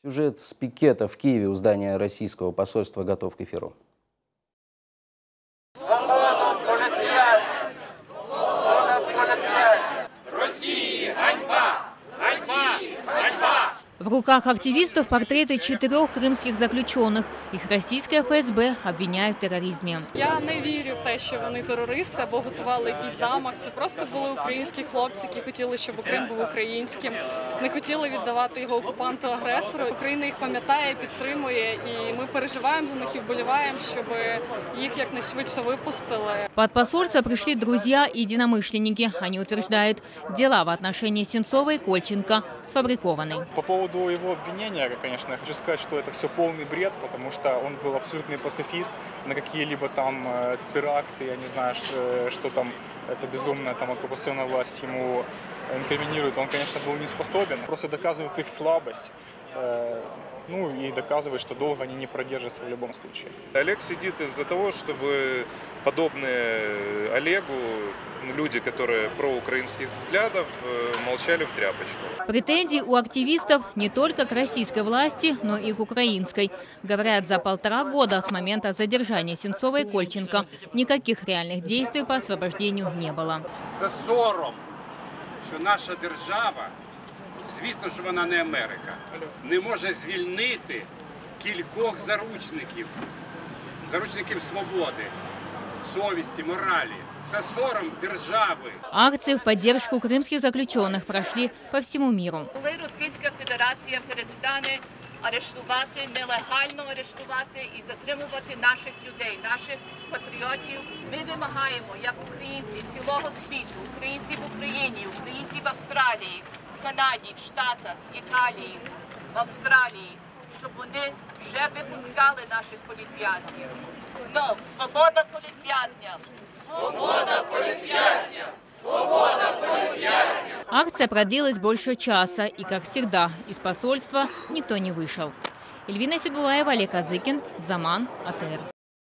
Сюжет с пикета в Киеве у здания российского посольства готов к эфиру. В руках активистов портреты 4 кримських заключених. Їх російське ФСБ обвиняє в тероризмі. Я не вірю в те, що вони терористи або готували якийсь замах. Це просто були українські хлопці, які хотіли, щоб Крим був українським. Не хотіли віддавати його окупанту-агресору. Україна їх пам'ятає, підтримує, і ми переживаємо за них і вболіваємо, щоб їх якнайшвидше випустили. Под посольство пришли друзья и единомышленники. Они утверждают, дела в отношении Сенцова и Кольченко сфабрикованы. По поводу его обвинения, конечно, я хочу сказать, что это все полный бред, потому что он был абсолютный пацифист. На какие-либо там теракты, я не знаю, что там эта безумная там оккупационная власть ему инкриминирует, он, конечно, был не способен. Просто доказывает их слабость. Ну и доказывает, что долго они не продержатся в любом случае. Олег сидит из-за того, чтобы подобные Олегу люди, которые проукраинских взглядов, молчали в тряпочку. Претензии у активистов не только к российской власти, но и к украинской. Говорят, за 1,5 года с момента задержания Сенцова и Кольченко никаких реальных действий по освобождению не было. Це сором, що наша держава, звісно, що вона не Америка, не може звільнити кількох заручників свободи, совісті, моралі. Це сором держави. Акции в поддержку крымских заключенных прошли по всему миру. Коли Російська Федерація перестане арештувати, нелегально арештувати і затримувати наших людей, наших патріотів, ми вимагаємо, як українці цілого світу, українці в Україні, українці в Австралії, в Канаді, в Штатах, Італії, в Австралії, щоб вони вже випускали наших політв'язнів. Знов, свобода політв'язням! Свобода політв'язням! Свобода політв'язням! Акция продлилась больше часа, и, как всегда, из посольства никто не вышел. Эльвина Сидбулаева, Олег Азыкин, Заман, АТР.